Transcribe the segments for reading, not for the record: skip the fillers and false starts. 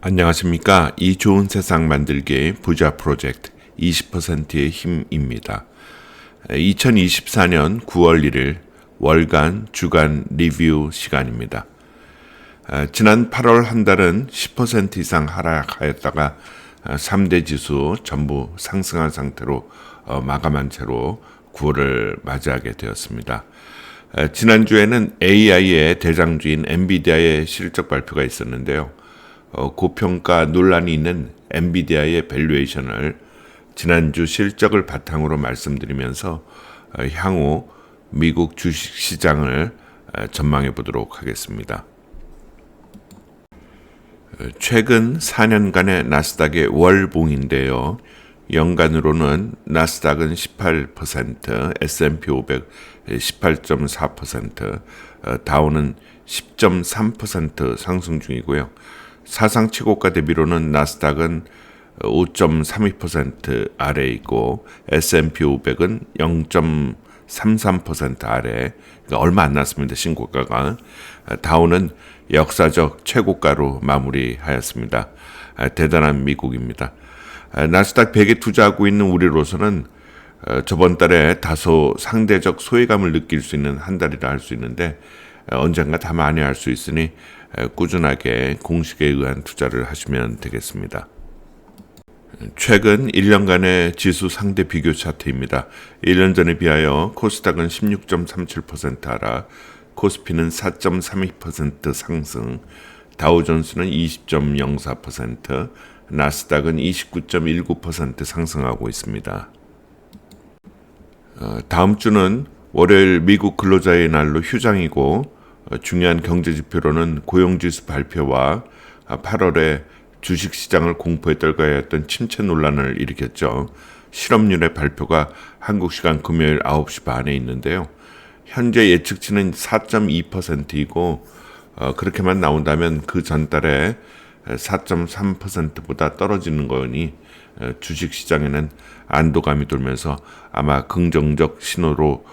안녕하십니까. 이 좋은 세상 만들기 부자 프로젝트 20%의 힘입니다. 2024년 9월 1일 월간 주간 리뷰 시간입니다. 지난 8월 한 달은 10% 이상 하락하였다가 3대 지수 전부 상승한 상태로 마감한 채로 9월을 맞이하게 되었습니다. 지난주에는 AI의 대장주인 엔비디아의 실적 발표가 있었는데요. 고평가 논란이 있는 엔비디아의 밸류에이션을 지난주 실적을 바탕으로 말씀드리면서 향후 미국 주식시장을 전망해 보도록 하겠습니다. 최근 4년간의 나스닥의 월봉인데요. 연간으로는 나스닥은 18%, S&P 500 18.4%, 다우는 10.3% 상승 중이고요. 사상 최고가 대비로는 나스닥은 5.32% 아래에 있고 S&P 500은 0.33% 아래, 그러니까 얼마 안 났습니다. 신고가가. 다우는 역사적 최고가로 마무리하였습니다. 대단한 미국입니다. 나스닥 100에 투자하고 있는 우리로서는 저번 달에 다소 상대적 소외감을 느낄 수 있는 한 달이라 할 수 있는데 언젠가 다 만회할 수 있으니 꾸준하게 공식에 의한 투자를 하시면 되겠습니다. 최근 1년간의 지수 상대 비교 차트입니다. 1년 전에 비하여 코스닥은 16.37% 하락, 코스피는 4.32% 상승, 다우존스는 20.04%, 나스닥은 29.19% 상승하고 있습니다. 다음 주는 월요일 미국 근로자의 날로 휴장이고 중요한 경제지표로는 고용지수 발표와 8월에 주식시장을 공포에 떨가야 했던 침체 논란을 일으켰죠. 실업률의 발표가 한국 시간 금요일 9시 반에 있는데요. 현재 예측치는 4.2%이고 그렇게만 나온다면 그 전달에 4.3%보다 떨어지는 거니 주식시장에는 안도감이 돌면서 아마 긍정적 신호로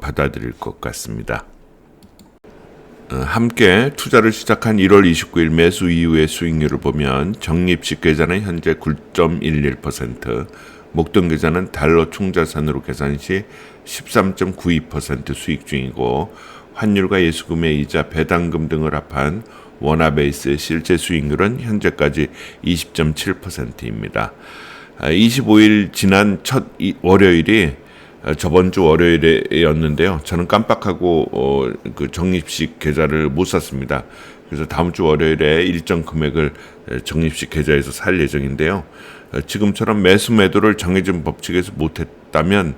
받아들일 것 같습니다. 함께 투자를 시작한 1월 29일 매수 이후의 수익률을 보면 적립식 계좌는 현재 9.11%, 목돈 계좌는 달러 총자산으로 계산 시 13.92% 수익 중이고 환율과 예수금의 이자, 배당금 등을 합한 원화베이스의 실제 수익률은 현재까지 20.7%입니다. 25일 지난 첫 월요일이 저번 주 월요일이었는데요. 저는 깜빡하고 그 적립식 계좌를 못 샀습니다. 그래서 다음 주 월요일에 일정 금액을 적립식 계좌에서 살 예정인데요. 지금처럼 매수 매도를 정해진 법칙에서 못했다면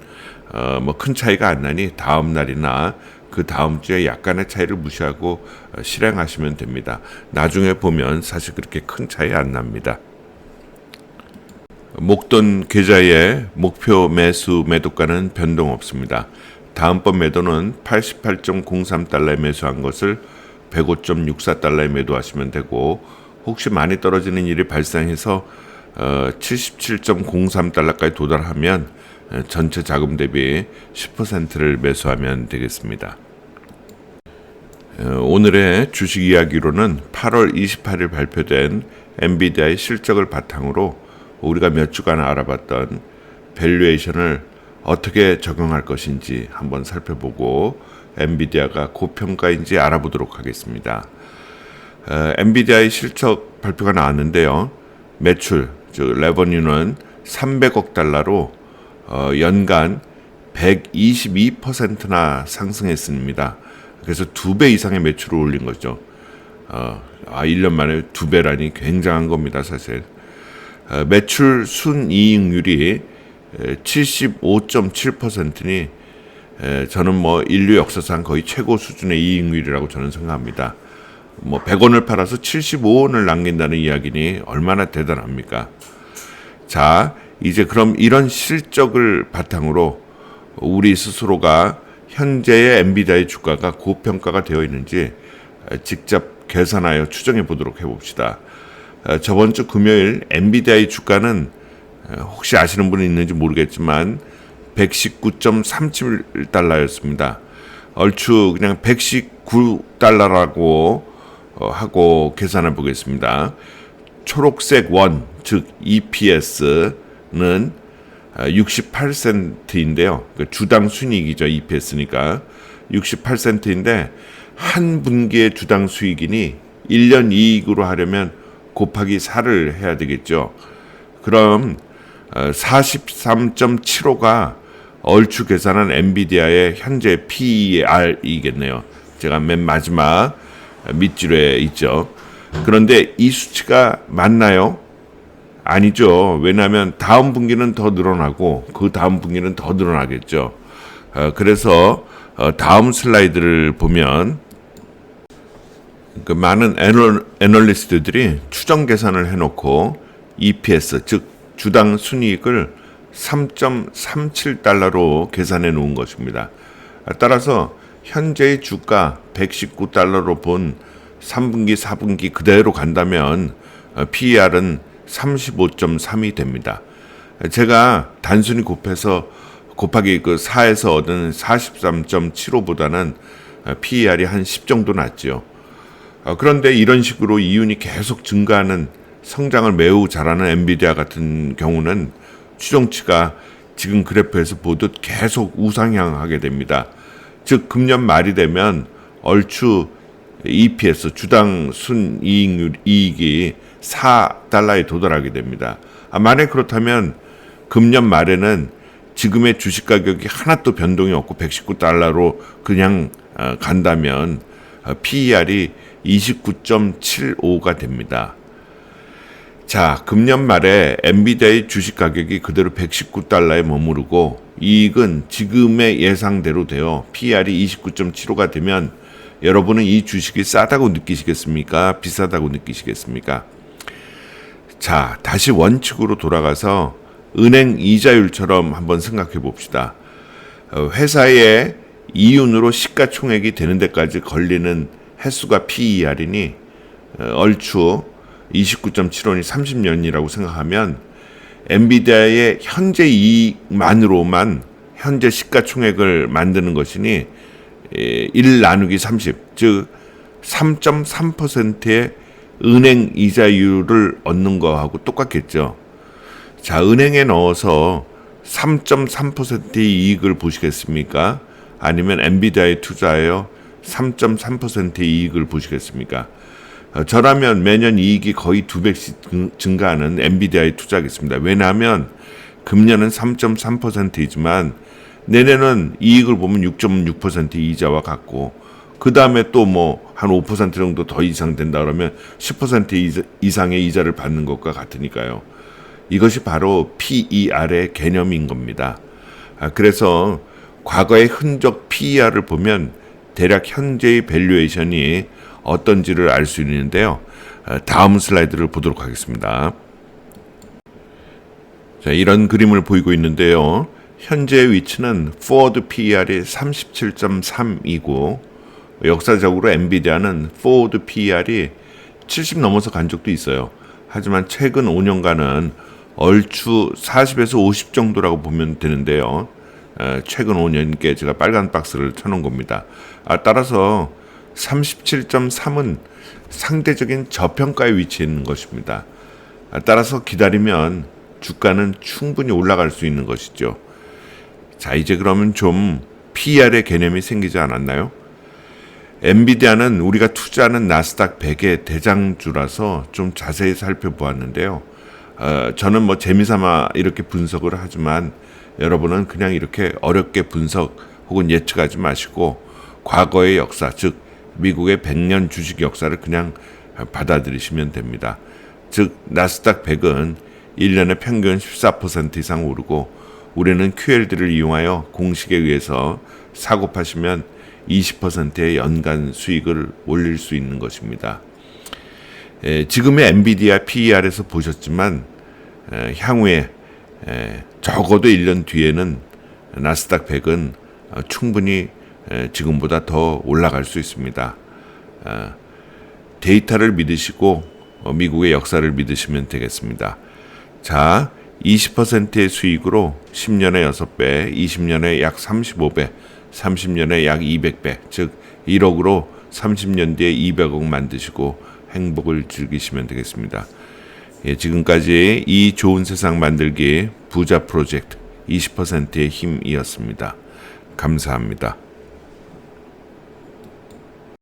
뭐 큰 차이가 안 나니 다음 날이나 그 다음 주에 약간의 차이를 무시하고 실행하시면 됩니다. 나중에 보면 사실 그렇게 큰 차이 안 납니다. 목돈 계좌의 목표 매수 매도가는 변동 없습니다. 다음번 매도는 88.03달러에 매수한 것을 105.64달러에 매도하시면 되고 혹시 많이 떨어지는 일이 발생해서 77.03달러까지 도달하면 전체 자금 대비 10%를 매수하면 되겠습니다. 오늘의 주식 이야기로는 8월 28일 발표된 엔비디아의 실적을 바탕으로 우리가 몇 주간 알아봤던 밸류에이션을 어떻게 적용할 것인지 한번 살펴보고 엔비디아가 고평가인지 알아보도록 하겠습니다. 엔비디아의 실적 발표가 나왔는데요. 매출, 즉 레버뉴는 300억 달러로 연간 122%나 상승했습니다. 그래서 2배 이상의 매출을 올린 거죠. 1년 만에 2배라니 굉장한 겁니다, 사실. 매출 순이익률이 75.7%니 저는 뭐 인류 역사상 거의 최고 수준의 이익률이라고 저는 생각합니다. 뭐 100원을 팔아서 75원을 남긴다는 이야기니 얼마나 대단합니까? 자, 이제 그럼 이런 실적을 바탕으로 우리 스스로가 현재의 엔비디아의 주가가 고평가가 되어 있는지 직접 계산하여 추정해 보도록 해봅시다. 저번 주 금요일 엔비디아의 주가는 혹시 아시는 분이 있는지 모르겠지만 119.37달러였습니다. 얼추 그냥 119달러라고 하고 계산해 보겠습니다. 초록색 원, 즉 EPS는 68센트인데요. 주당 순이익이죠. EPS니까 68센트인데 한 분기의 주당 수익이니 1년 이익으로 하려면 곱하기 4를 해야 되겠죠. 그럼 43.75가 얼추 계산한 엔비디아의 현재 PER이겠네요. 제가 맨 마지막 밑줄에 있죠. 그런데 이 수치가 맞나요? 아니죠. 왜냐하면 다음 분기는 더 늘어나고 그 다음 분기는 더 늘어나겠죠. 그래서 다음 슬라이드를 보면 그 많은 애널리스트들이 추정 계산을 해놓고 EPS, 즉 주당 순이익을 3.37달러로 계산해 놓은 것입니다. 따라서 현재의 주가 119달러로 본 3분기, 4분기 그대로 간다면 PER은 35.3이 됩니다. 제가 단순히 곱하기 그 4에서 얻은 43.75보다는 PER이 한 10 정도 낮죠. 그런데 이런 식으로 이윤이 계속 증가하는 성장을 매우 잘하는 엔비디아 같은 경우는 추정치가 지금 그래프에서 보듯 계속 우상향하게 됩니다. 즉 금년 말이 되면 얼추 EPS 주당 순이익이 4달러에 도달하게 됩니다. 만약 그렇다면 금년 말에는 지금의 주식 가격이 하나도 변동이 없고 119달러로 그냥 간다면 PER이 29.75가 됩니다. 자, 금년 말에 엔비디아의 주식 가격이 그대로 119달러에 머무르고 이익은 지금의 예상대로 되어 PER이 29.75가 되면 여러분은 이 주식이 싸다고 느끼시겠습니까? 비싸다고 느끼시겠습니까? 자, 다시 원칙으로 돌아가서 은행 이자율처럼 한번 생각해 봅시다. 회사의 이윤으로 시가총액이 되는 데까지 걸리는 횟수가 PER이니 얼추 29.75니 30년이라고 생각하면 엔비디아의 현재 이익만으로만 현재 시가총액을 만드는 것이니 1 나누기 30, 즉 3.3%의 은행 이자율을 얻는 거하고 똑같겠죠. 자, 은행에 넣어서 3.3%의 이익을 보시겠습니까? 아니면 엔비디아에 투자하여 3.3%의 이익을 보시겠습니까? 저라면 매년 이익이 거의 2배씩 증가하는 엔비디아에 투자하겠습니다. 왜냐하면 금년은 3.3%이지만 내년은 이익을 보면 6.6% 이자와 같고 그 다음에 또 뭐 한 5% 정도 더 이상 된다 그러면 10% 이상의 이자를 받는 것과 같으니까요. 이것이 바로 PER의 개념인 겁니다. 그래서 과거의 흔적 PER을 보면 대략 현재의 밸류에이션이 어떤지를 알 수 있는데요. 다음 슬라이드를 보도록 하겠습니다. 자, 이런 그림을 보이고 있는데요. 현재의 위치는 포워드 PER이 37.3이고 역사적으로 엔비디아는 포워드 PER이 70 넘어서 간 적도 있어요. 하지만 최근 5년간은 얼추 40에서 50 정도라고 보면 되는데요. 최근 5년께 제가 빨간 박스를 쳐놓은 겁니다. 따라서 37.3은 상대적인 저평가에 위치해 있는 것입니다. 따라서 기다리면 주가는 충분히 올라갈 수 있는 것이죠. 자, 이제 그러면 좀 PER의 개념이 생기지 않았나요? 엔비디아는 우리가 투자하는 나스닥 100의 대장주라서 좀 자세히 살펴보았는데요. 저는 뭐 재미삼아 이렇게 분석을 하지만 여러분은 그냥 이렇게 어렵게 분석 혹은 예측하지 마시고 과거의 역사, 즉 미국의 100년 주식 역사를 그냥 받아들이시면 됩니다. 즉 나스닥 100은 1년에 평균 14% 이상 오르고 우리는 QLD를 이용하여 공식에 의해서 사고파시면 20%의 연간 수익을 올릴 수 있는 것입니다. 지금의 엔비디아 PER에서 보셨지만 향후에 적어도 1년 뒤에는 나스닥 100은 충분히 지금보다 더 올라갈 수 있습니다. 데이터를 믿으시고 미국의 역사를 믿으시면 되겠습니다. 자, 20%의 수익으로 10년에 6배, 20년에 약 35배, 30년에 약 200배, 즉 1억으로 30년 뒤에 200억 만드시고 행복을 즐기시면 되겠습니다. 예, 지금까지 이 좋은 세상 만들기 부자 프로젝트 20%의 힘이었습니다. 감사합니다.